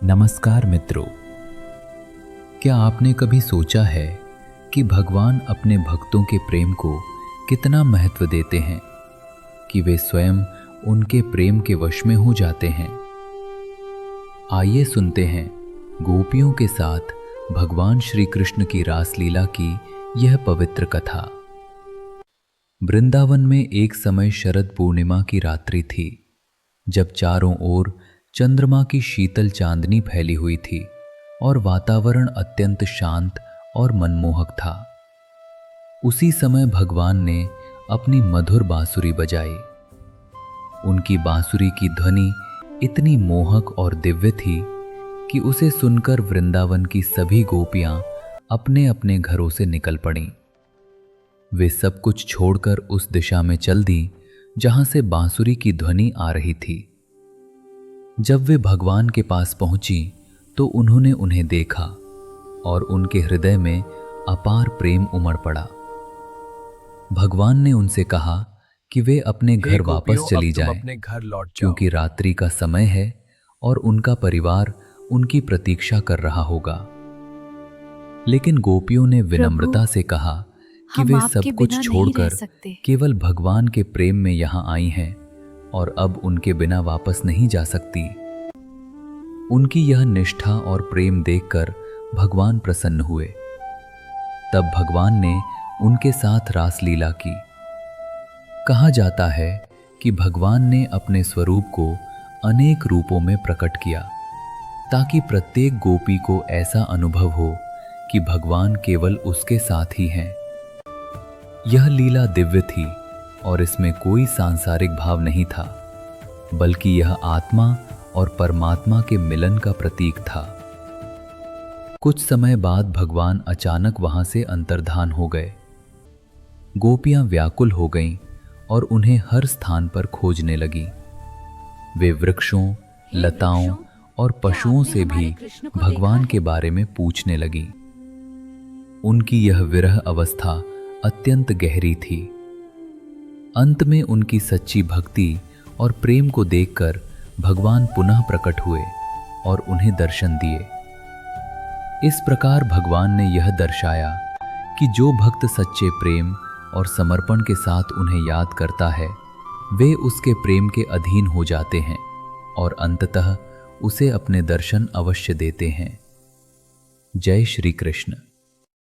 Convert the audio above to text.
नमस्कार मित्रों, क्या आपने कभी सोचा है कि भगवान अपने भक्तों के प्रेम को कितना महत्व देते हैं कि वे स्वयं उनके प्रेम के वश में हो जाते हैं। आइए सुनते हैं गोपियों के साथ भगवान श्री कृष्ण की रासलीला की यह पवित्र कथा। वृंदावन में एक समय शरद पूर्णिमा की रात्रि थी, जब चारों ओर चंद्रमा की शीतल चांदनी फैली हुई थी और वातावरण अत्यंत शांत और मनमोहक था। उसी समय भगवान ने अपनी मधुर बांसुरी बजाई। उनकी बांसुरी की ध्वनि इतनी मोहक और दिव्य थी कि उसे सुनकर वृंदावन की सभी गोपियां अपने अपने घरों से निकल पड़ीं। वे सब कुछ छोड़कर उस दिशा में चल दी जहां से बांसुरी की ध्वनि आ रही थी। जब वे भगवान के पास पहुंची तो उन्होंने उन्हें देखा और उनके हृदय में अपार प्रेम उमड़ पड़ा। भगवान ने उनसे कहा कि वे अपने घर वापस चली जाएं, क्योंकि रात्रि का समय है और उनका परिवार उनकी प्रतीक्षा कर रहा होगा। लेकिन गोपियों ने विनम्रता से कहा कि वे सब कुछ छोड़कर केवल भगवान के प्रेम में यहां आई हैं और अब उनके बिना वापस नहीं जा सकती। उनकी यह निष्ठा और प्रेम देखकर भगवान प्रसन्न हुए। तब भगवान ने उनके साथ रासलीला की। कहा जाता है कि भगवान ने अपने स्वरूप को अनेक रूपों में प्रकट किया, ताकि प्रत्येक गोपी को ऐसा अनुभव हो कि भगवान केवल उसके साथ ही हैं। यह लीला दिव्य थी और इसमें कोई सांसारिक भाव नहीं था, बल्कि यह आत्मा और परमात्मा के मिलन का प्रतीक था। कुछ समय बाद भगवान अचानक वहां से अंतर्धान हो गए। गोपियां व्याकुल हो गईं और उन्हें हर स्थान पर खोजने लगी। वे वृक्षों, लताओं और पशुओं से भी भगवान के बारे में पूछने लगी। उनकी यह विरह अवस्था अत्यंत गहरी थी। अंत में उनकी सच्ची भक्ति और प्रेम को देखकर भगवान पुनः प्रकट हुए और उन्हें दर्शन दिए। इस प्रकार भगवान ने यह दर्शाया कि जो भक्त सच्चे प्रेम और समर्पण के साथ उन्हें याद करता है, वे उसके प्रेम के अधीन हो जाते हैं और अंततः उसे अपने दर्शन अवश्य देते हैं। जय श्री कृष्ण।